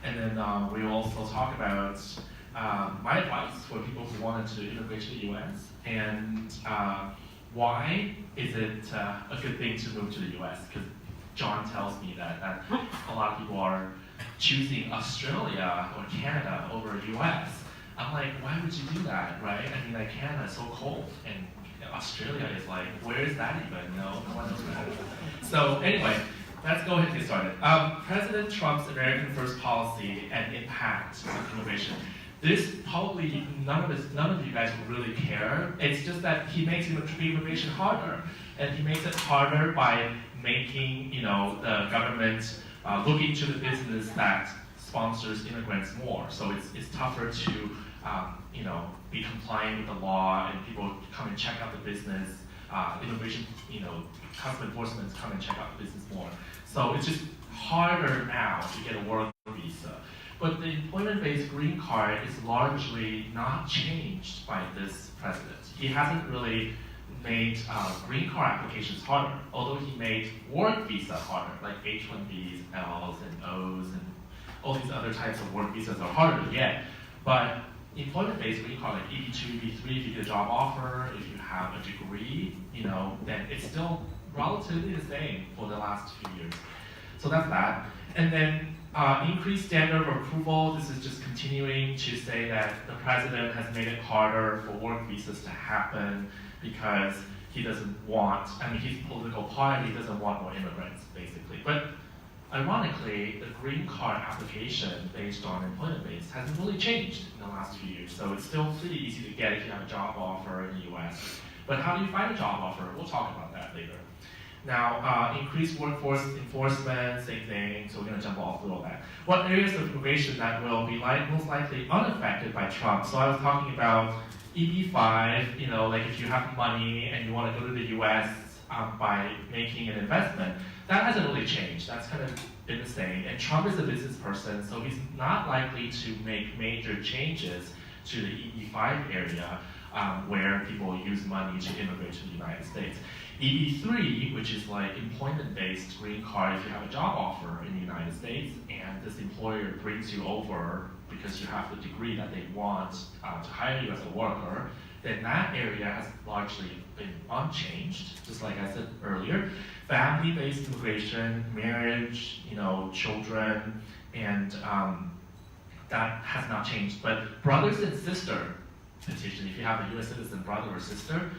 And then we will also talk about my advice for people who wanted to immigrate to the US, and why is it a good thing to move to the US? Because John tells me that a lot of people are choosing Australia or Canada over US. I'm like, why would you do that, right? I mean, like, Canada is so cold, and Australia is like, where is that even? No one knows that. So anyway, let's go ahead and get started. President Trump's American First policy and impact on immigration. This probably none of you guys will really care. It's just that he makes immigration harder, and he makes it harder by making the government look into the business that sponsors immigrants more. So it's tougher to be compliant with the law, and people come and check out the business. Immigration, customs enforcement come and check out the business more. So it's just harder now to get a work visa. But the employment-based green card is largely not changed by this president. He hasn't really made green card applications harder, although he made work visa harder, like H-1Bs, Ls, and Os, and all these other types of work visas are harder to get. But employment-based green card, like EB-2, EB-3, if you get a job offer, if you have a degree, then it's still relatively the same for the last few years. So that's that. And then increased standard of approval. This is just continuing to say that the president has made it harder for work visas to happen because he doesn't want, his political party doesn't want more immigrants, basically. But ironically, the green card application based on employment-based hasn't really changed in the last few years. So it's still pretty easy to get if you have a job offer in the US. But how do you find a job offer? We'll talk about that later. Now, increased workforce enforcement, same thing, so we're going to jump all through all that. What areas of immigration that will be most likely unaffected by Trump? So I was talking about EB-5, like if you have money and you want to go to the US by making an investment, that hasn't really changed. That's kind of been the same. And Trump is a business person, so he's not likely to make major changes to the EB-5 area where people use money to immigrate to the United States. EB-3, which is like employment-based green card, if you have a job offer in the United States and this employer brings you over because you have the degree that they want to hire you as a worker, then that area has largely been unchanged, just like I said earlier. Family-based immigration, marriage, children, and that has not changed. But brothers and sister petition, if you have a U.S. citizen brother or sister,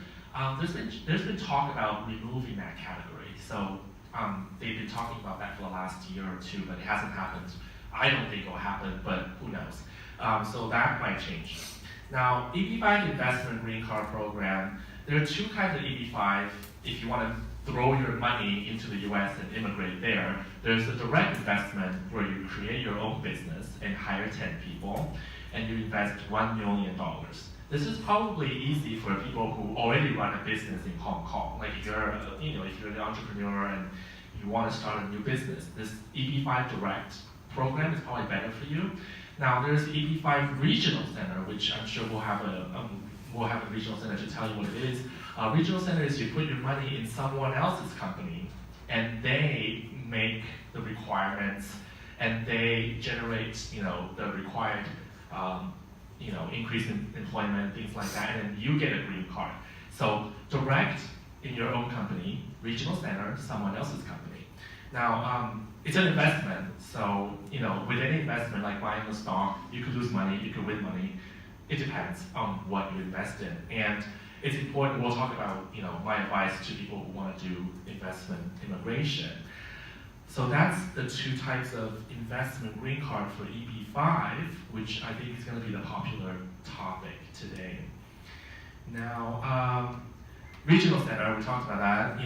there's been talk about removing that category. So they've been talking about that for the last year or two, but it hasn't happened. I don't think it will happen, but who knows? So that might change. Now, EB-5 investment green card program, there are two kinds of EB-5. If you want to throw your money into the US and immigrate there, there's a direct investment where you create your own business and hire 10 people, and you invest $1 million. This is probably easy for people who already run a business in Hong Kong. Like if you're, if you're an entrepreneur and you want to start a new business, this EB-5 direct program is probably better for you. Now there's EB-5 regional center, which I'm sure we'll have a regional center to tell you what it is. Regional center is you put your money in someone else's company, and they make the requirements, and they generate, the required, increase in employment, things like that, and then you get a green card. So direct in your own company, regional center, someone else's company. Now, it's an investment, so with any investment, like buying a stock, you could lose money, you could win money. It depends on what you invest in. And it's important, we'll talk about my advice to people who want to do investment immigration. So that's the two types of investment green card for EB-5, which I think is going to be the popular topic today. Now, regional center, we talked about that,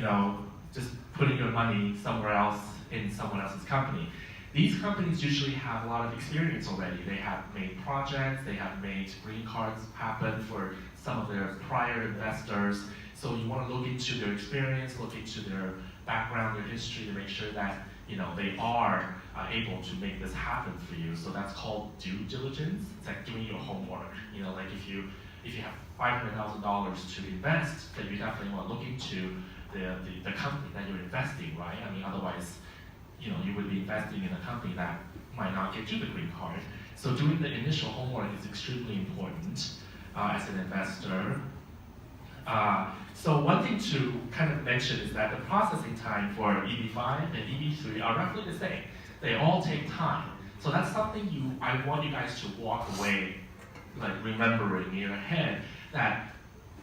just putting your money somewhere else in someone else's company. These companies usually have a lot of experience already. They have made projects, they have made green cards happen for some of their prior investors. So you want to look into their experience, look into their background, their history to make sure that they are able to make this happen for you. So that's called due diligence. It's like doing your homework. Like if you have $500,000 to invest, then you definitely want to look into the company that you're investing, right? Otherwise, you would be investing in a company that might not get you the green card. So doing the initial homework is extremely important as an investor. So one thing to kind of mention is that the processing time for EB-5 and EB-3 are roughly the same. They all take time. So that's something I want you guys to walk away like remembering in your head that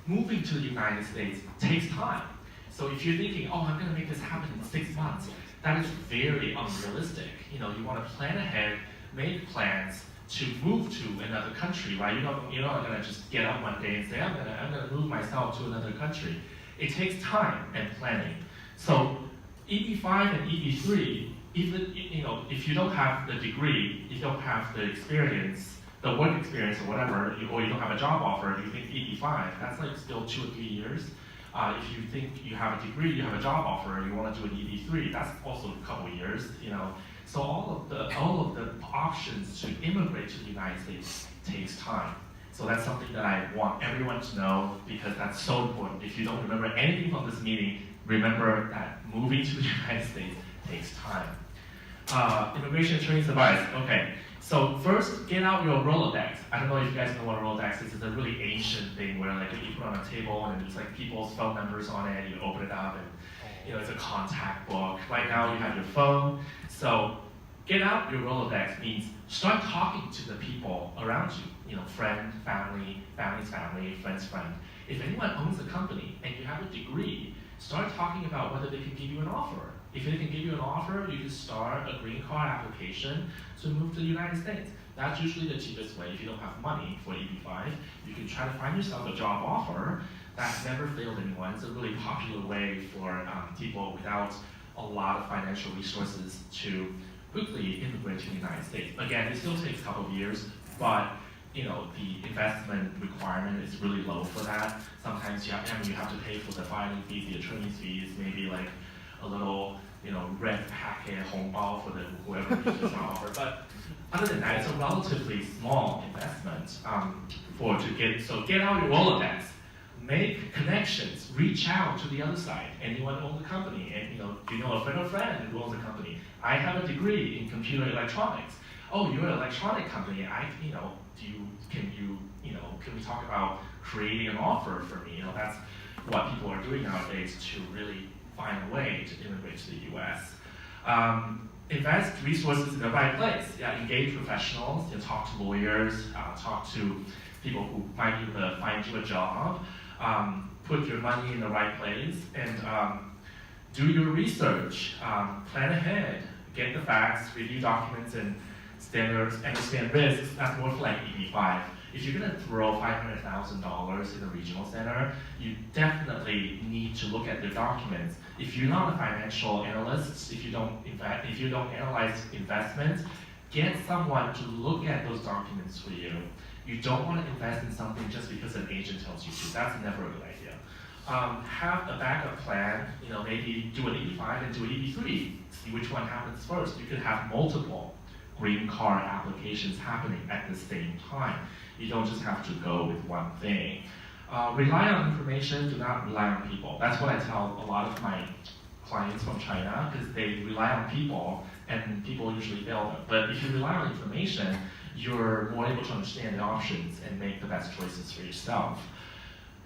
moving to the United States takes time. So if you're thinking, oh, I'm going to make this happen in 6 months, that is very unrealistic. You want to plan ahead, make plans to move to another country, right? You're not going to just get up one day and say, I'm going to move myself to another country. It takes time and planning. So EB-5 and EB-3, even if you don't have the degree, if you don't have the experience, the work experience or whatever, or you don't have a job offer, you think EB-5, that's like still 2 or 3 years. If you think you have a degree, you have a job offer, you want to do an EB-3, that's also a couple of years, So all of the options to immigrate to the United States takes time. So that's something that I want everyone to know because that's so important. If you don't remember anything from this meeting, remember that moving to the United States takes time. Immigration attorney's advice. Okay, so first get out your Rolodex. I don't know if you guys know what a Rolodex is. It's a really ancient thing where like you put it on a table and there's like people's phone numbers on it. You open it up and it's a contact book. Right now you have your phone. So get out your Rolodex means start talking to the people around you. Friend, family, family's family, friend's friend. If anyone owns a company and you have a degree, start talking about whether they can give you an offer. If they can give you an offer, you can start a green card application to move to the United States. That's usually the cheapest way. If you don't have money for EB-5, you can try to find yourself a job offer. That's never failed anyone. It's a really popular way for people without a lot of financial resources to quickly immigrate to the United States. Again, it still takes a couple of years, but the investment requirement is really low for that. Sometimes you have to pay for the filing fees, the attorney's fees, maybe like a little red packet hongbao for whoever gives you an offer. But other than that, it's a relatively small investment So get out your Rolodex, make connections, reach out to the other side. Anyone owns a company, and a friend of friend who owns a company. I have a degree in computer electronics. Oh, you're an electronic company. Can we talk about creating an offer for me? That's what people are doing nowadays to really find a way to immigrate to the U.S. Invest resources in the right place. Engage professionals. Talk to lawyers. Talk to people who might be able to find you a job. Put your money in the right place and do your research. Plan ahead. Get the facts. Review documents and standards. Understand risks. That's more for like EB-5. If you're going to throw $500,000 in a regional center, you definitely need to look at the documents. If you're not a financial analyst, if you don't analyze investments, get someone to look at those documents for you. You don't want to invest in something just because an agent tells you to. That's never a good idea. Have a backup plan. Maybe do an EB-5 and do an EB-3. See which one happens first. You could have multiple green card applications happening at the same time. You don't just have to go with one thing. Rely on information, do not rely on people. That's what I tell a lot of my clients from China, because they rely on people, and people usually fail them. But if you rely on information, you're more able to understand the options and make the best choices for yourself.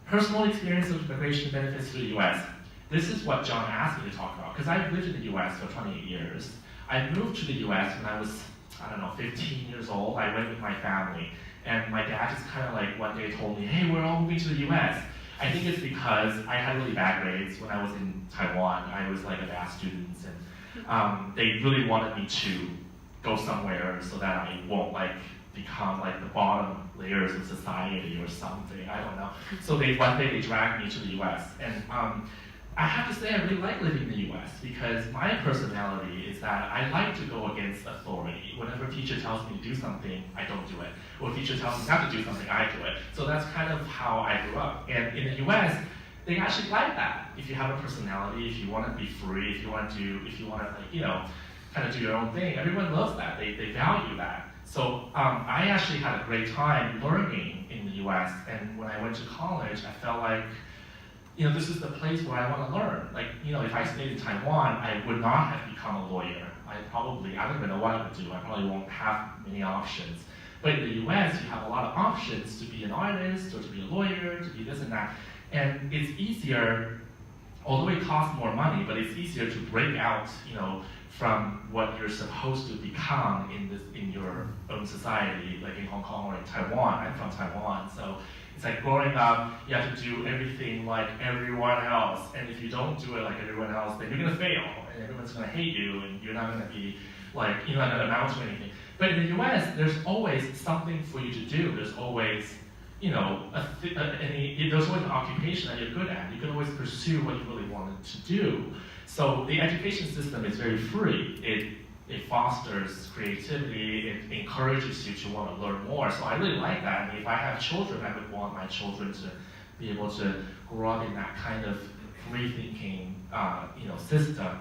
Personal experience of immigration benefits to the US. This is what John asked me to talk about, because I've lived in the US for 28 years. I moved to the US when I was, 15 years old. I went with my family. And my dad just kind of like one day told me, hey, we're all moving to the US. I think it's because I had really bad grades when I was in Taiwan. I was like a bad student, and they really wanted me to go somewhere so that I won't become like the bottom layers of society or something. I don't know. So one day they dragged me to the US. And I have to say I really like living in the US because my personality is that I like to go against authority. Whenever a teacher tells me to do something, I don't do it. Or a teacher tells me not to do something, I do it. So that's kind of how I grew up. And in the US, they actually like that. If you have a personality, if you want to be free, if you want to kind of do your own thing, everyone loves that. They value that. So I actually had a great time learning in the US. And when I went to college, I felt like this is the place where I want to learn. If I stayed in Taiwan, I would not have become a lawyer. I don't even know what I would do. I probably won't have many options. But in the US, you have a lot of options to be an artist, or to be a lawyer, to be this and that. And it's easier, although it costs more money, but it's easier to break out, from what you're supposed to become in your own society, like in Hong Kong or in Taiwan. I'm from Taiwan, so it's like growing up, you have to do everything like everyone else, and if you don't do it like everyone else, then you're gonna fail, and everyone's gonna hate you, and you're not gonna be like, you're not gonna amount to anything. But in the US, there's always something for you to do. There's always, there's always an occupation that you're good at. You can always pursue what you really wanted to do. So the education system is very free. It fosters creativity, it encourages you to want to learn more. So I really like that. I mean, if I have children, I would want my children to be able to grow up in that kind of free-thinking, system.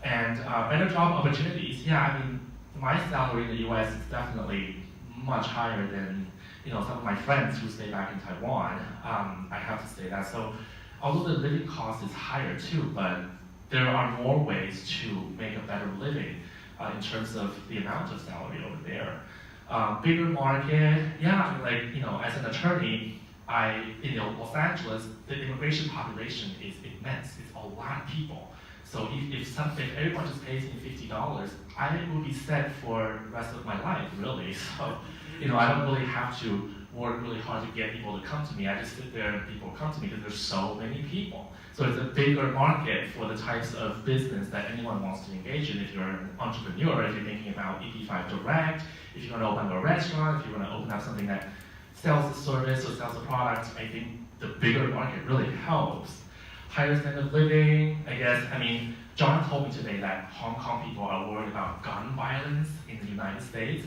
And better job opportunities. Yeah, I mean, my salary in the US is definitely much higher than some of my friends who stay back in Taiwan. I have to say that. So although the living cost is higher too, but there are more ways to make a better living in terms of the amount of salary over there. Bigger market, yeah, as an attorney, in Los Angeles, the immigration population is immense. It's a lot of people. So if everyone just pays me $50, I will be set for the rest of my life, really. So, I don't really have to work really hard to get people to come to me. I just sit there and people come to me because there's so many people. So it's a bigger market for the types of business that anyone wants to engage in. If you're an entrepreneur, if you're thinking about EB-5 direct, if you want to open a restaurant, if you want to open up something that sells a service or sells a product, I think the bigger market really helps. Higher standard of living, I guess. I mean, John told me today that Hong Kong people are worried about gun violence in the United States.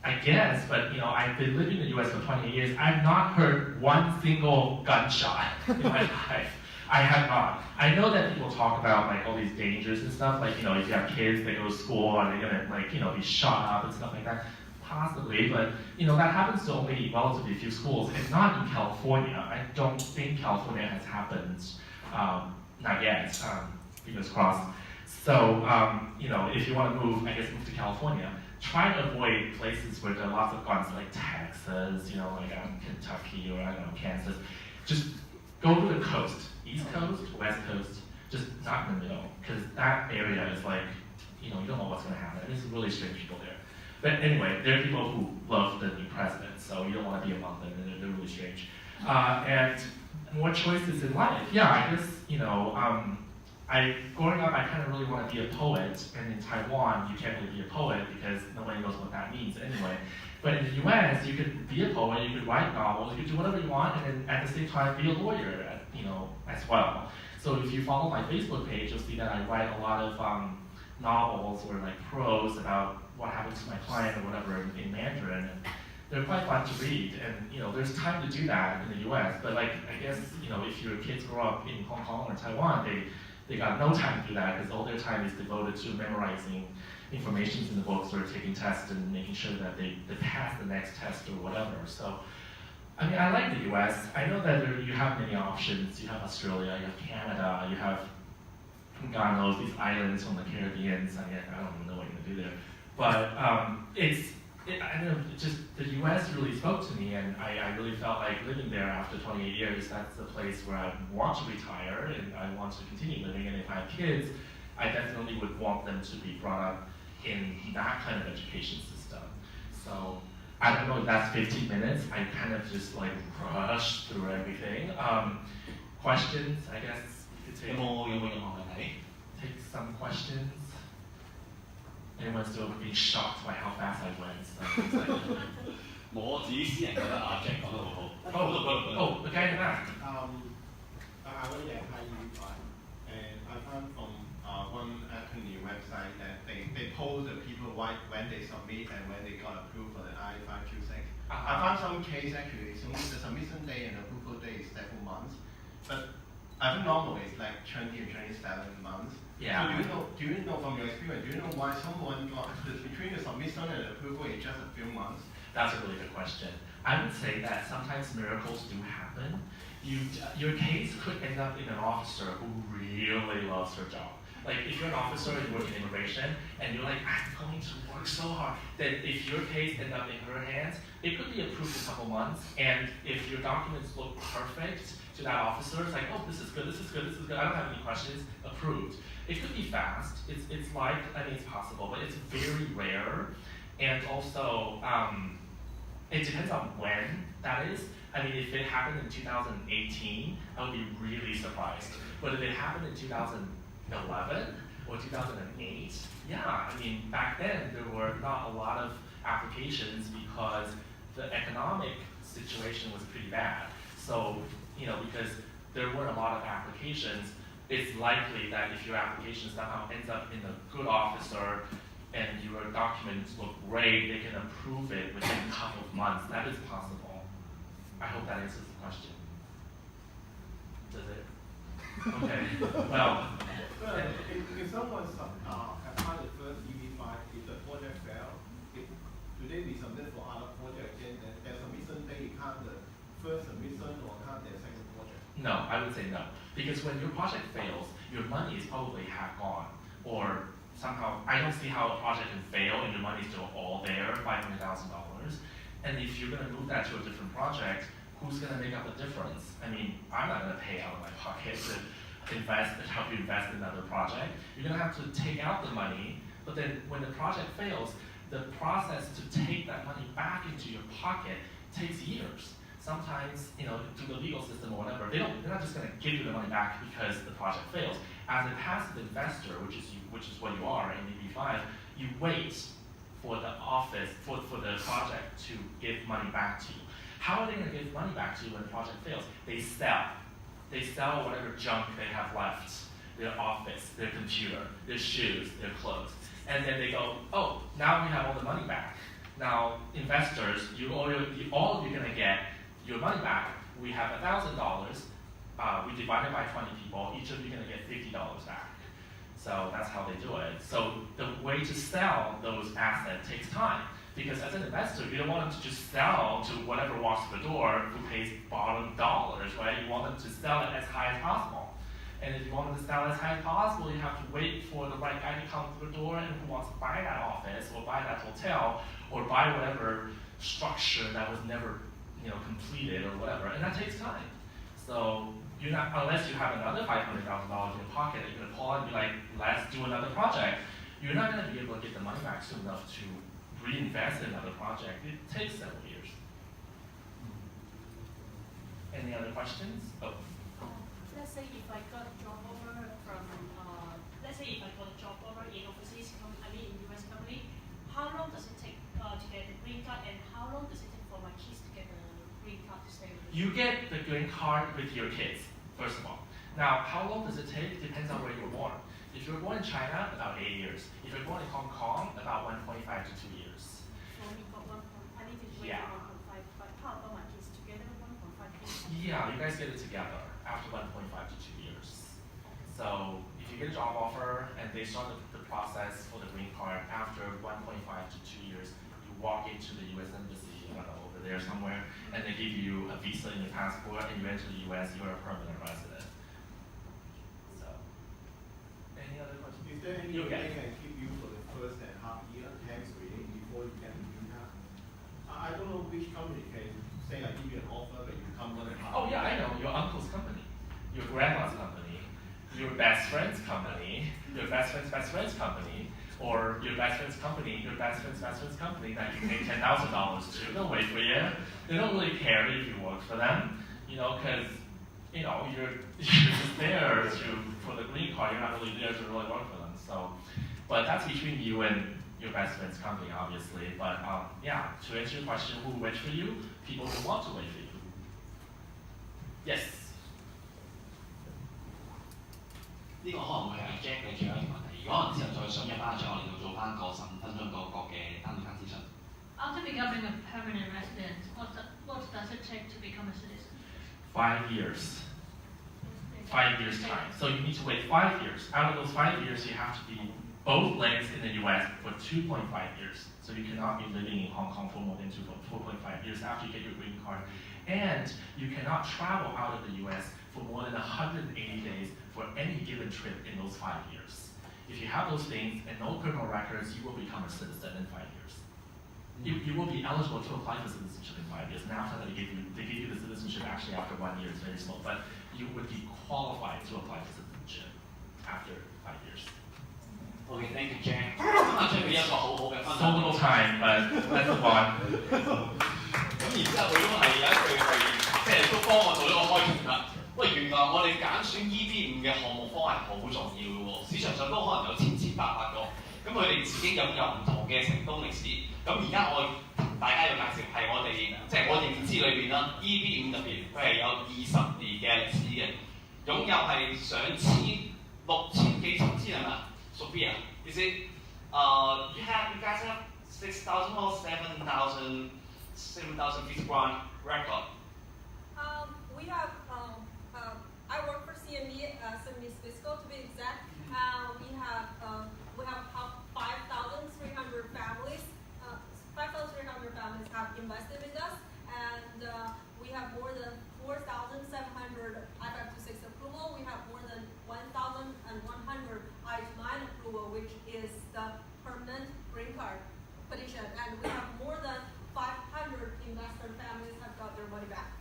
I guess, but I've been living in the US for 20 years. I've not heard one single gunshot in my life. I have not. I know that people talk about like all these dangers and stuff, like if you have kids that go to school and they're gonna be shot up and stuff like that. Possibly, but that happens to only relatively few schools. It's not in California. I don't think California has happened. Not yet. Fingers crossed. So if you want to move to California, try to avoid places where there are lots of guns, like Texas, like Kentucky or Kansas. Just go to the coast, East Coast, West Coast, just not in the middle, because that area is like, you don't know what's going to happen. There's really strange people there. But anyway, there are people who love the new president, so you don't want to be among them, and they're really strange. And more choices in life. Yeah, I guess, growing up, I kind of really want to be a poet, and in Taiwan, you can't really be a poet because nobody knows what that means anyway. But in the US, you could be a poet, you could write novels, you could do whatever you want, and then at the same time be a lawyer, as well. So if you follow my Facebook page, you'll see that I write a lot of novels or like prose about what happens to my client or whatever in Mandarin. And they're quite fun to read, and there's time to do that in the US. But like, I guess if your kids grow up in Hong Kong or Taiwan, they got no time to do that because all their time is devoted to memorizing information in the books or taking tests and making sure that they pass the next test or whatever. So, I mean, I like the US. I know that you have many options. You have Australia, you have Canada, you have, God knows, these islands on the Caribbean. I don't even know what you're gonna do there. But I don't know, the US really spoke to me, and I really felt like living there after 28 years, that's the place where I want to retire and I want to continue living. And if I have kids, I definitely would want them to be brought up in that kind of education system. So I don't know if that's 15 minutes. I kind of just like rushed through everything. Questions, I guess you could take some questions. Anyone still being shocked by how fast I went? So我自己私人覺得阿 Chang 講得好好。Oh, the guy in the back. I found from one attorney website that they poll the people when they submit and when they got approved for the I-526. I found some case actually, the submission day and approval day is several months, but I think normally it's like 20 or 27 months. Yeah. So do you know from your experience, do you know why someone got between the submission and approval in just a few months? That's a really good question. I would say that sometimes miracles do happen. Your case could end up in an officer who really loves her job. Like if you're an officer and you work in immigration and you're like, I'm going to work so hard, that if your case ends up in her hands, it could be approved in a couple months, and if your documents look perfect to that officer, it's like, oh, this is good, this is good, this is good, I don't have any questions, approved. It could be fast, it's like, I mean, it's possible, but it's very rare, and also, it depends on when that is. I mean, if it happened in 2018, I would be really surprised. But if it happened in 2011 or 2008, yeah, I mean, back then there were not a lot of applications because the economic situation was pretty bad. So, you know, because there weren't a lot of applications, it's likely that if your application somehow ends up in a good officer and your documents look great, they can approve it within a couple of months. That is possible. I hope that answers the question. Does it? Okay. Well, if someone applied the first EB-5, if the project failed, do they be submitted for other projects? And their submission date count the first submission or count their second project? No, I would say no. Because when your project fails, your money is probably half gone. Or somehow, I don't see how a project can fail and your money is still all there, $500,000. And if you're going to move that to a different project, who's going to make up the difference? I mean, I'm not going to pay out of my pocket to invest, to help you invest in another project. You're going to have to take out the money, but then when the project fails, the process to take that money back into your pocket takes years. Sometimes, you know, through the legal system or whatever, they're not just going to give you the money back because the project fails. As a passive investor, which is what you are in EB-5, you wait for the office, for the project to give money back to you. How are they going to give money back to you when the project fails? They sell. They sell whatever junk they have left, their office, their computer, their shoes, their clothes. And then they go, oh, now we have all the money back. Now, investors, all you're going to get your money back. We have $1,000. We divide it by 20 people. Each of you are going to get $50 back. So that's how they do it. So the way to sell those assets takes time. Because as an investor, you don't want them to just sell to whatever walks through the door who pays bottom dollars, right? You want them to sell it as high as possible. And if you want them to sell as high as possible, you have to wait for the right guy to come through the door and who wants to buy that office or buy that hotel or buy whatever structure that was never, you know, completed or whatever. And that takes time. So you're not, unless you have another $500,000 in your pocket that you're going to pull out and be like, let's do another project, you're not going to be able to get the money back soon enough to reinvest in another project. It takes several years. Any other questions? Oh. Let's say if I got a job offer from, let's say if I got a job offer in overseas company, in US company, how long does it take to get the green card, and how long does it take for my kids to get the green card to stay with us? You get the green card with your kids, first of all. Now, how long does it take? Depends on where you were born. If you're born in China, about 8 years. If you're born in Hong Kong, about 1.5 to 2 years. So we got 1.5, I need to wait 1.5, but how about my kids together, 1.5 years? Yeah, you guys get it together after 1.5 to 2 years. So if you get a job offer and they start the process for the green card after 1.5 to 2 years, you walk into the US Embassy, I don't know, over there somewhere, and they give you a visa in your passport and you enter the US, you're a permanent resident. So, any other questions? Is there any way they can keep you for the first and half year tax-free before you get the green card? I don't know which company can say I give you an offer, but you come 1.5 years. Oh yeah, I know. Your uncle's company, your grandma's company, your best friend's company, your best friend's company, or your best friend's company, your best friend's company that you pay $10,000 to. They'll wait for you. They don't really care if you work for them, you know, because you know you're just there for the green card. You're not really there to really work for them. So, but that's between you and your best friend's company, obviously. But yeah, to answer your question, who will wait for you? People who want to wait for you. Yes. 呢個可能會係 Jack 你最後一條問題。如果可能之後再上一班場，我哋要做翻個15分鐘個嘅單對單諮詢。After becoming a permanent resident, what does it take to become a citizen? 5 years. 5 years time. So you need to wait 5 years. Out of those 5 years, you have to be both legs in the US for 2.5 years. So you cannot be living in Hong Kong for more than 4.5 years after you get your green card. And you cannot travel out of the US for more than 180 days for any given trip in those 5 years. If you have those things and no criminal records, you will become a citizen in 5 years. You will be eligible to apply for citizenship in 5 years. And after that, they give you the citizenship actually after 1 year. It's very slow, but you would be qualified to apply for citizenship after 5 years. Okay, thank you, Chang. 咁佢一個好好嘅分享。So little time, but let's move on. 咁然之後佢都係有一句係，即係都幫我做咗個開團啦。喂，原來我哋揀選 EB-5嘅項目方係好重要嘅喎，市場上都可能有千百個，咁佢哋自己擁有唔同嘅成功歷史。咁而家我同大家要介紹係我哋即係我認知裏邊啦 ，EB-5 入邊佢係有20年嘅歷史嘅，擁有係上千、6000幾千係嘛 ？Sophia, is it? You guys have 6,000 or 7,000 feet ground record. We have. I work for CMB, CMB Fiscal to be exact. We have 5,300 families. 5,300 families have invested with us, and we have more than 4,700 I-526 approval. We have more than 1,100 I-9 approval, which is the permanent green card petition, and we have more than 500 investor families have got their money back.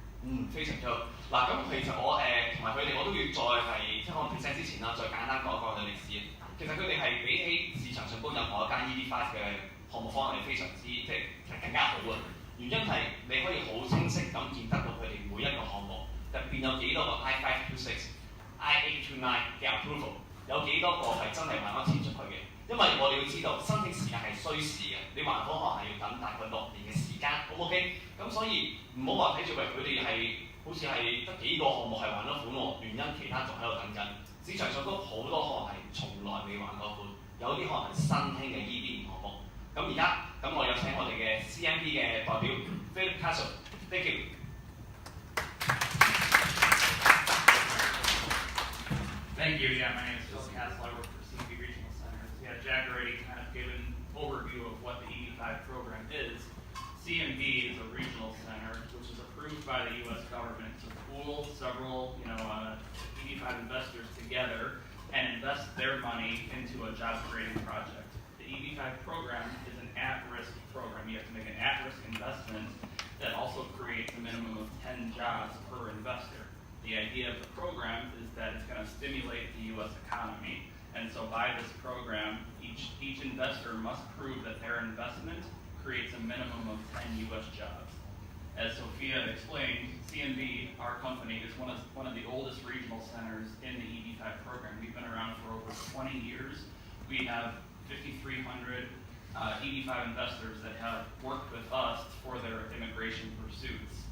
非常好。嗱，咁其實我同埋佢哋，我都要再係即係可能 present 之前啦，再簡單講一講佢歷史。其實佢哋係比起市場上高任何一間 EB-5 嘅項目方係非常之即係更加好啊！原因係你可以好清晰咁見得到佢哋每一個項目入邊有幾多個 I-526、I-829 嘅 approval， 有幾多個係真係還咗錢出去嘅。因為我哋要知道申請時間係需時嘅，你還款可能係要等大概6年嘅時間，好唔 OK？ 咁所以唔好話睇住佢哋係好似係得幾個項目係還咗款喎，原因其他仲喺度等緊。市場上都好多項係從來未還過款，有啲可能係新興嘅 EB-5 項目。咁而家咁我有請我哋嘅 CMB 嘅代表 Kassel，thank you。Thank you. Yeah, my name is Kassel. I work for CMB Regional Centers. Yeah, Jack already kind of gave an overview of what the EB-5 program is. CMB is a regional center which is approved by the U.S. government to pool several, EB-5 investors together and invest their money into a job-creating project. The EB-5 program is an at-risk program. You have to make an at-risk investment that also creates a minimum of 10 jobs per investor. The idea of the program is that it's going to stimulate the U.S. economy. And so by this program, each investor must prove that their investment creates a minimum of 10 U.S. jobs. As Sophia explained, CMB, our company, is one of the oldest regional centers in the EB-5 program. We've been around for over 20 years. We have 5,300 EB-5 investors that have worked with us for their immigration pursuits.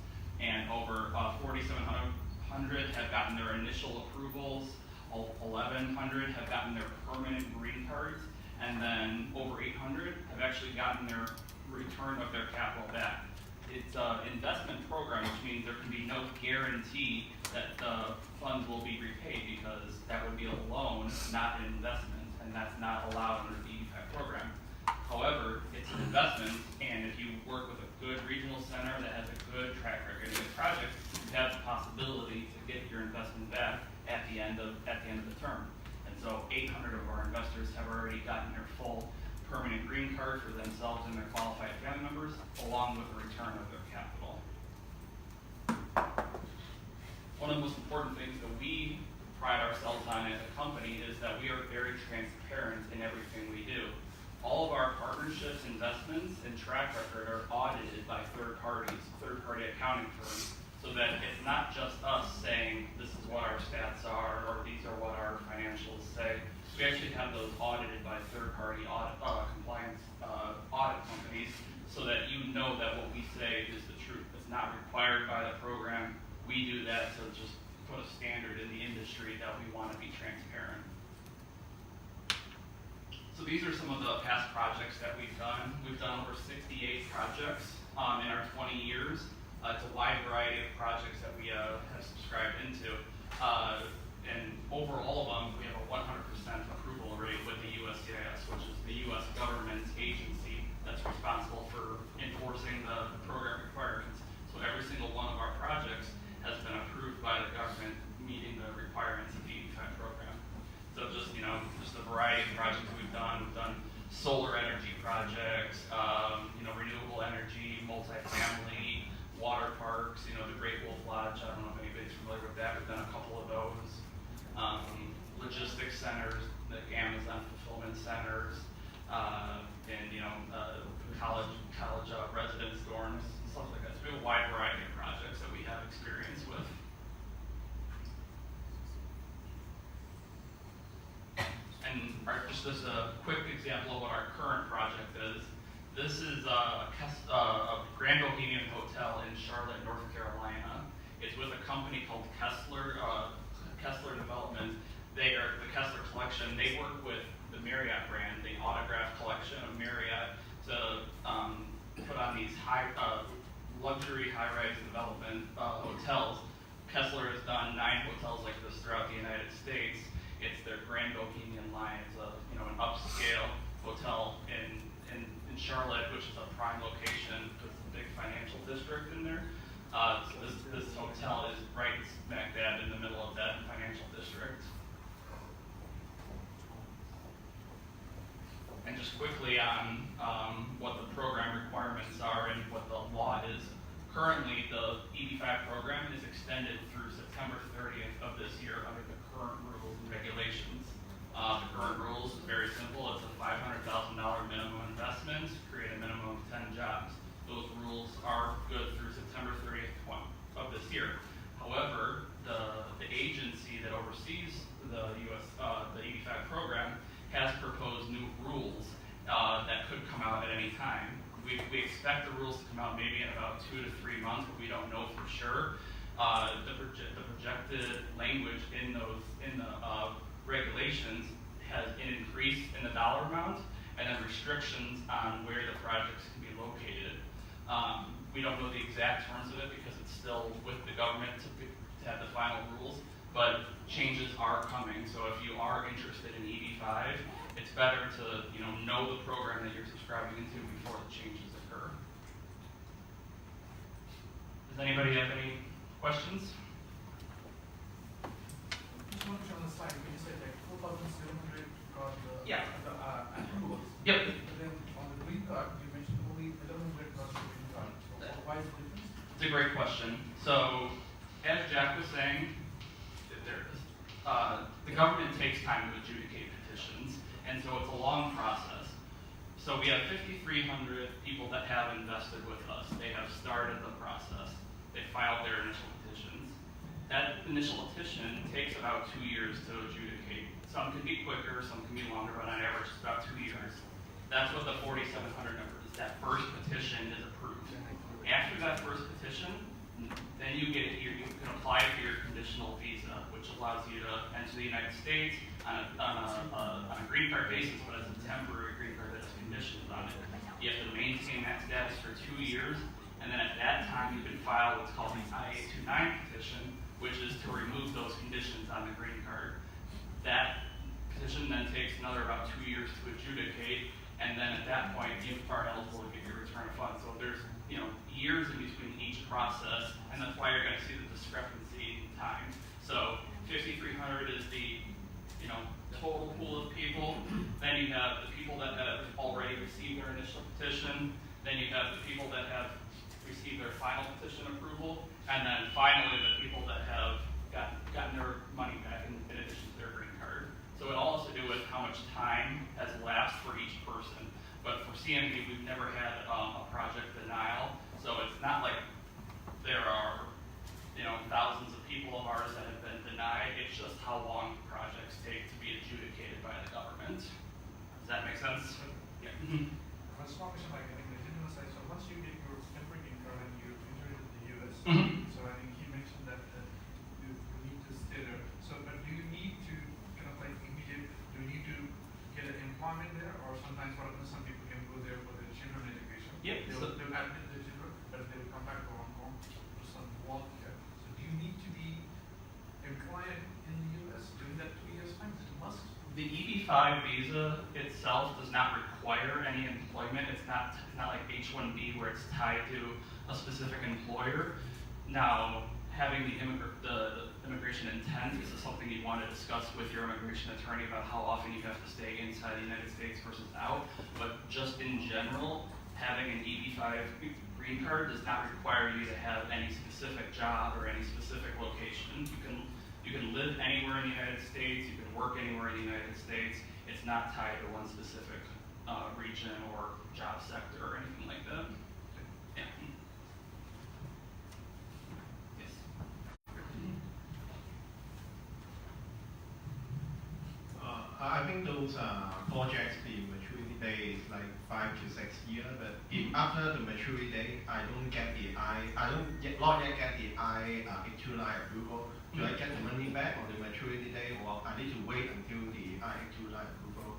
And over 4,700 have gotten their initial approvals, 1,100 have gotten their permanent green cards, and then over 800 have actually gotten their return of their capital back. It's an investment program, which means there can be no guarantee that the funds will be repaid because that would be a loan, not an investment, and that's not allowed under the EB-5 program. However, it's an investment, and if you work with a good regional center that has a good track record in the project, you have the possibility to get your investment back at the end of the term. And so 800 of our investors have already gotten their full permanent green card for themselves and their qualified family members, along with the return of their capital. One of the most important things that we pride ourselves on as a company is that we are very transparent in everything we do. All of our partnerships, investments, and track record are audited by third party accounting firms, so that it's not just us saying this is what our stats are or these are what our financials say. We actually have those audited by third party compliance audit companies, so that you know that what we say is the truth. It's not required by the program. We do that to just put a standard in the industry that we want to be transparent. So these are some of the past projects that we've done. We've done over 68 projects in our 20 years. It's a wide variety of projects that we have subscribed into. And over all of them, we have a 100% approval rate with the USCIS, which is the U.S. government agency that's responsible for enforcing the program requirements. So every single one of our projects has been approved by the government, meeting the requirements of the EB-5 program. So just a variety of projects just a quick example of what our current project is. This is a Grand Bohemian Hotel in Charlotte, North Carolina. It's with a company called Kassel Development. They are the Kassel Collection. They work with the Marriott brand, the Autograph Collection of Marriott, to put on these luxury high-rise development hotels. Kessler has done 9 hotels like this throughout the United States. It's their Grand Bohemian line. It's an upscale hotel in Charlotte, which is a prime location. It's a big financial district in there. So this hotel is right smack dab in the middle of that financial district. And just quickly on what the program requirements are and what the law is. Currently, the EB-5 program is extended through September 30th of this year under the current rules and regulations. The current rules is very simple. It's a $500,000 minimum investment to create a minimum of 10 jobs. Those rules are good through September 30th of this year. However, the agency that oversees the EB-5 program has proposed new rules that could come out at any time. We expect the rules to come out maybe in about 2 to 3 months, but we don't know for sure. The projected language in the regulations has an increase in the dollar amount and then restrictions on where the projects can be located. We don't know the exact terms of it because it's still with the government to have the final rules, but changes are coming. So if you are interested in EB-5, it's better to know the program that you're subscribing into before the changes occur. Does anybody have any questions? Just want to show on the slide, when you said like 4,700 got the approvals. Yep. But then on the green card, you mentioned only 1,100 got the green card. So why is the difference? It's a great question. So, as Jack was saying, the government takes time to adjudicate petitions, and so it's a long process. So we have 5,300 people that have invested with us. They have started the process. They filed their initial petitions. That initial petition takes about 2 years to adjudicate. Some can be quicker, some can be longer, but on average it's about 2 years. That's what the 4,700 number is. That first petition is approved. After that first petition, then you can apply for your conditional visa, which allows you to enter the United States on a green card basis, but as a temporary green card that has conditions on it. You have to maintain that status for 2 years, and then at that time you can file what's called the I-829 petition, which is to remove those conditions on the green card. That petition then takes another about 2 years to adjudicate, and then at that point you are eligible to get your return of funds. So there's years in between each process, and that's why you're going to see the discrepancy in time. So 5,300 is the total pool of people. Then you have the people that have already received their initial petition. Then you have the people that have received their final petition approval, and then finally the people that have gotten their money back in addition to their green card. So it all has to do with how much time has elapsed for each person. But for CMB, we've never had a project denial, so it's not like there are thousands of people of ours that have been denied. It's just how long projects take to be adjudicated by the government. Does that make sense? Yeah. A small question like I think the general side. So once you get your temporary green card and you enter into the US, so I think he mentioned that you need to stay there. So but do you need to kind of like immediate? Do you need to get an employment there, or sometimes what happens? Some people can go there for their children education. Yep. They'll admit their children, but they will come back to Hong Kong for some work here. So do you need to be employed in the US during that 2 years time? Is it a must? The EB-5 visa itself does not require any employment. It's not like H-1B where it's tied to a specific employer. Now, having the immigration intent is something you want to discuss with your immigration attorney about how often you have to stay inside the United States versus out. But just in general, having an EB-5 green card does not require you to have any specific job or any specific location. You can live anywhere in the United States, you can work anywhere in the United States. It's not tied to one specific region or job sector or anything like that. Yeah. Yes. I think those projects, the maturity date is like 5 to 6 years. But if after the maturity date, I don't get the not yet get the I-829 approval, do I get the money back on the maturity date, or I need to wait until the I-829 approval?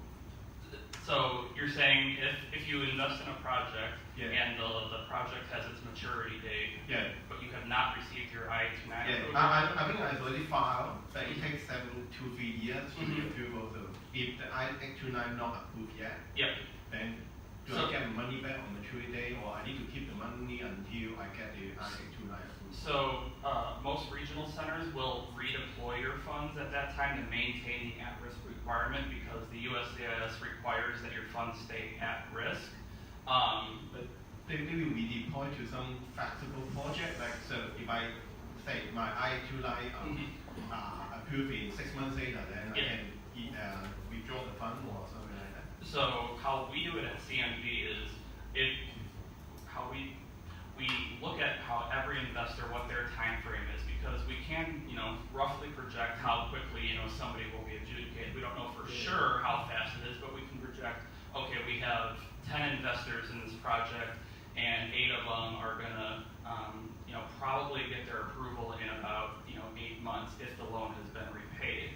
So you're saying if you invest in a project Yeah. and the project has its maturity date, Yeah. but you have not received your I-829 Yeah, approval? I think I already filed, but it takes 2 to 3 years to be approval. So if the I-829 not approved yet, Yep. then do So- I get money back on maturity day, or I need to keep the money until I get the I-829 approved? So most regional centers will redeploy your funds at that time to maintain the at-risk requirement because the USCIS requires that your funds stay at risk. But they will redeploy to some flexible project, like so if I say my I-829 approved in 6 months later, then Yeah. I can withdraw the fund or something like that. So how we do it at CMB is how we look at how every investor, what their time frame is, because we can, roughly project how quickly, somebody will be adjudicated. We don't know for sure how fast it is, but we can project, okay, we have 10 investors in this project, and 8 of them are gonna, probably get their approval in about, 8 months if the loan has been repaid.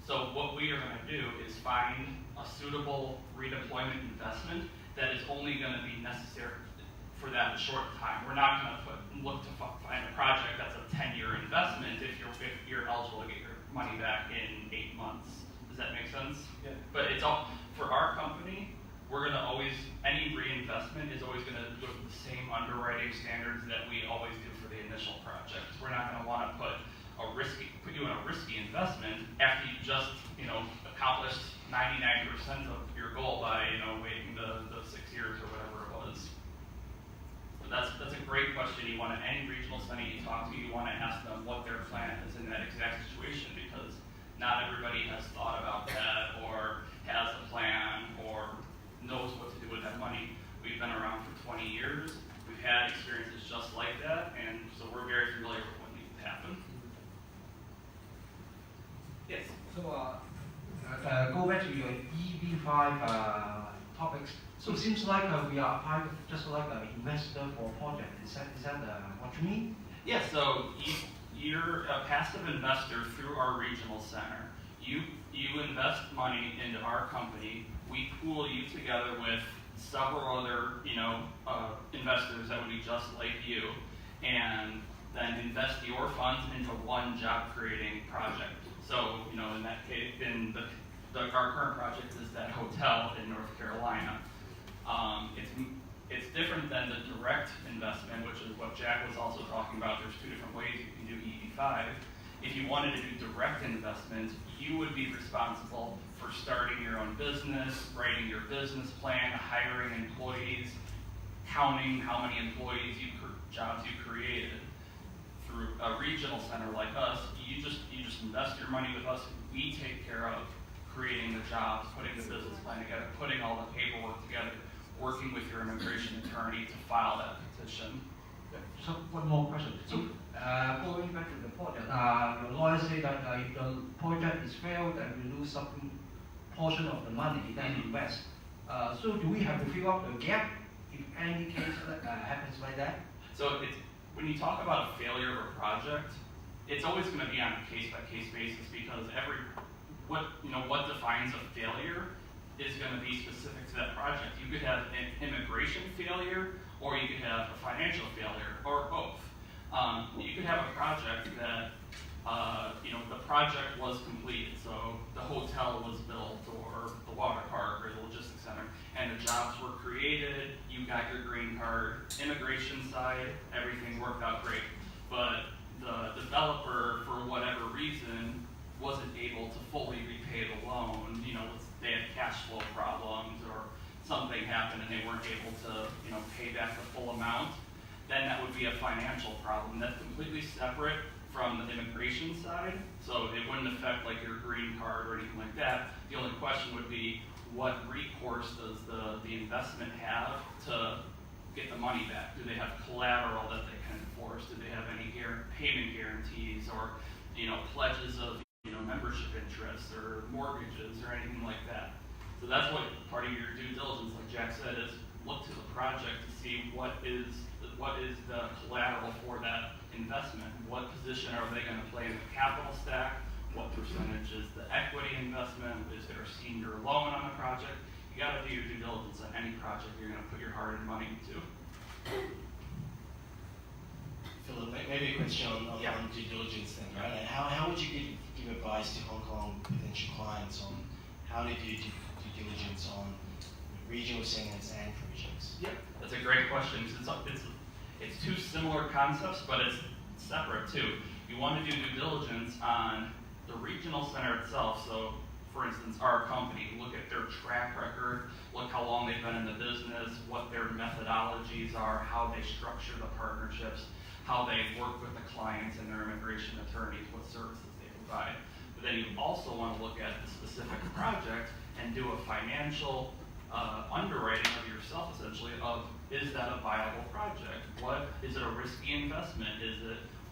So what we are gonna do is find a suitable redeployment investment that is only gonna be necessary for that short time. We're not going to look to find a project that's a 10-year investment if you're eligible to get your money back in 8 months. Does that make sense? Yeah. But it's all for our company. We're going to always, any reinvestment is always going to go to the same underwriting standards that we always do for the initial project. We're not going to want to put you in a risky investment after you just accomplished 99% of your goal by waiting the 6 years or whatever it was. That's a great question. You want to, any regional center you talk to, you want to ask them what their plan is in that exact situation, because not everybody has thought about that or has a plan or knows what to do with that money. We've been around for 20 years. We've had experiences just like that, and so we're very familiar with what needs to happen. Yes? So go back to your EB-5 topics. So it seems like we are applying just like an investor for a project. Is that what you mean? Yeah, so you're a passive investor through our regional center. You invest money into our company. We pool you together with several other investors that would be just like you, and then invest your funds into one job creating project. So in that case, our current project is that hotel in North Carolina. It's different than the direct investment, which is what Jack was also talking about. There's 2 different ways you can do EB-5. If you wanted to do direct investments, you would be responsible for starting your own business, writing your business plan, hiring employees, counting how many employees jobs you created. Through a regional center like us, you just invest your money with us. We take care of creating the jobs, putting the business plan together, putting all the paperwork together, working with your immigration attorney to file that petition. So one more question. So going back to the project, your lawyer say that if the project is failed, then we lose some portion of the money, then invest. So do we have to fill up the gap if any case happens like that? So when you talk about a failure of a project, it's always going to be on a case-by-case basis, because what defines a failure is going to be specific to that project. You could have an immigration failure, or you could have a financial failure, or both. You could have a project that the project was completed, so the hotel was built, or the water park, or the logistics center, and the jobs were created, you got your green card. Immigration side, everything worked out great. But the developer, for whatever reason, wasn't able to fully repay the loan. They had cash flow problems, or something happened and they weren't able to pay back the full amount. Then that would be a financial problem. That's completely separate from the immigration side, so it wouldn't affect like your green card or anything like that. The only question would be, what recourse does the investment have to get the money back? Do they have collateral that they can enforce? Do they have any payment guarantees, or pledges of membership interests or mortgages or anything like that. So that's what part of your due diligence, like Jack said, is look to the project to see what is the collateral for that investment. What position are they going to play in the capital stack? What percentage is the equity investment? Is there a senior loan on the project? You got to do your due diligence on any project you're going to put your hard-earned money into. Philip, maybe a question on due diligence then, right? And how would you give advice to Hong Kong potential clients on how to do due diligence on regional centers and projects? Yep, that's a great question. It's two similar concepts, but it's separate too. You want to do due diligence on the regional center itself. So, for instance, our company, look at their track record, look how long they've been in the business, what their methodologies are, how they structure the partnerships, how they work with the clients and their immigration attorneys, what services they provide. But then you also want to look at the specific project and do a financial underwriting of yourself, essentially, of is that a viable project? What is it a risky investment?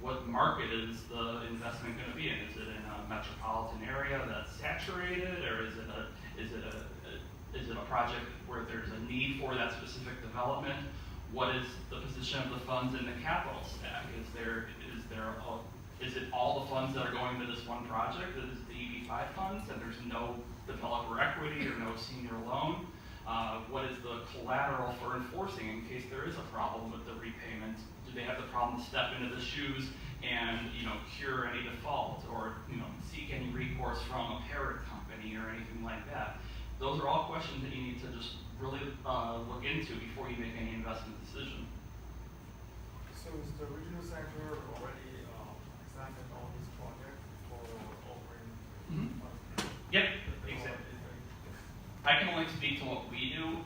What market is the investment going to be in? Is it in a metropolitan area that's saturated, or is it a project where there's a need for that specific development? What is the position of the funds in the capital stack? Is it all the funds that are going to this one project? Is the EB-5 funds, and there's no developer equity or no senior loan? What is the collateral for enforcing in case there is a problem with the repayment? Do they have the problem to step into the shoes and cure any default, or seek any recourse from a parent company or anything like that? Those are all questions that you need to just really look into before you make any investment decision. So is the regional center already examined all these projects for offering? Yep, exactly. I can only speak to what we do.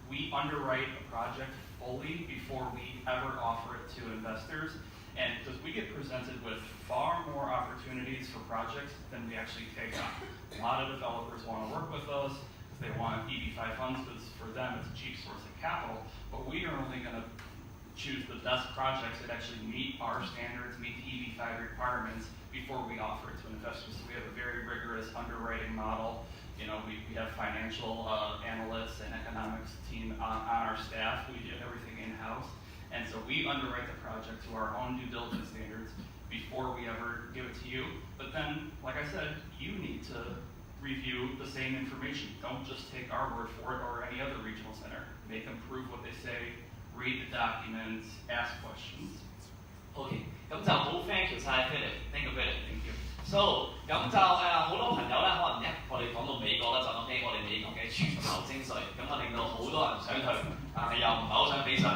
We underwrite a project fully before we ever offer it to investors. And because we get presented with far more opportunities for projects than we actually take on. A lot of developers want to work with us because they want EB-5 funds, because for them it's a cheap source of capital. But we are only going to choose the best projects that actually meet our standards, meet the EB-5 requirements before we offer it to investors. So we have a very rigorous underwriting model. We have financial analysts and economics team on our staff. We do everything in-house. And so we underwrite the project to our own due diligence standards before we ever give it to you. But then, like I said, you need to review the same information. Don't just take our word for it or any other regional center. Make them prove what they say, read the documents, ask questions. OK， 咁就好 thank you 晒 Philip，thank you Philip。Thank you。So 咁就好多朋友咧，可能我哋講到美國咧，就諗起我哋美國嘅全球徵稅，咁啊令到好多人想去，但係又唔係好想俾稅。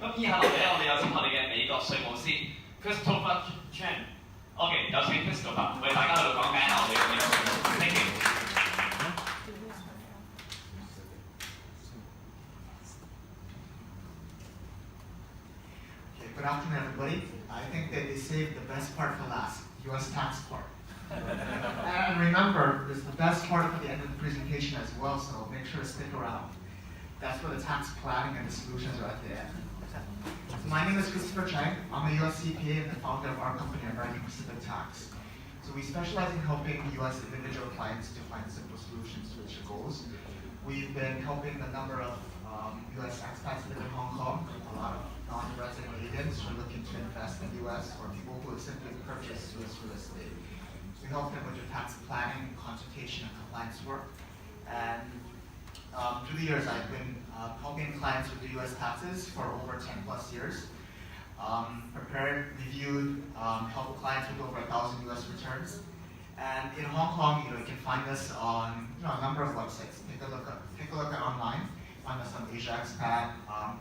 咁以下落嚟咧，我哋有請我哋嘅美國稅務師 Christopher Chang。OK， 有請 Christopher 為大家喺度講解下我哋嘅美國稅務。Thank you。Good afternoon, everybody. I think that they saved the best part for last, U.S. tax part. And remember, this is the best part for the end of the presentation as well, so make sure to stick around. That's where the tax planning and the solutions are at the end. So my name is Christopher Chang. I'm a U.S. CPA and the founder of our company, American Pacific Tax. So we specialize in helping U.S. individual clients to find simple solutions to their goals. We've been helping a number of U.S. expats live in Hong Kong, a lot of non-resident aliens who are looking to invest in the U.S. or people who simply purchase U.S. real estate. We help them with their tax planning, consultation, and compliance work. And through the years, I've been helping clients with the U.S. taxes for over 10 plus years. Prepared, reviewed, helped clients with over 1,000 U.S. returns. And in Hong Kong, you can find us on a number of websites. Take a look at online. Find us on Asia Expat,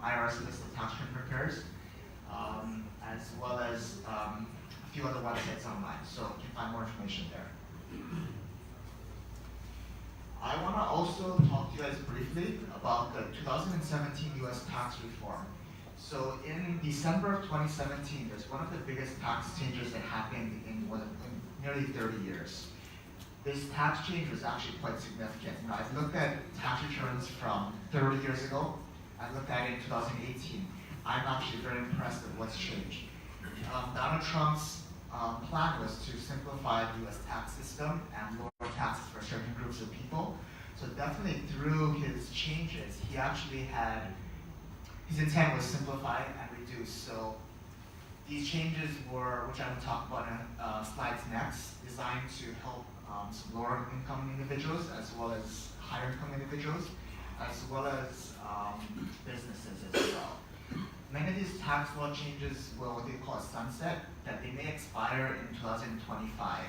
IRS listed tax return preparers, as well as a few other websites online. So you can find more information there. I want to also talk to you guys briefly about the 2017 U.S. tax reform. So in December of 2017, there's one of the biggest tax changes that happened in nearly 30 years. This tax change was actually quite significant. I've looked at tax returns from 30 years ago. I looked at it in 2018. I'm actually very impressed with what's changed. Donald Trump's plan was to simplify the U.S. tax system and lower taxes for certain groups of people. So definitely through his changes, he actually had, his intent was simplify and reduce. So these changes were, which I will talk about in slides next, designed to help some lower income individuals as well as higher income individuals, as well as businesses as well. Many of these tax law changes were what they call a sunset, that they may expire in 2025,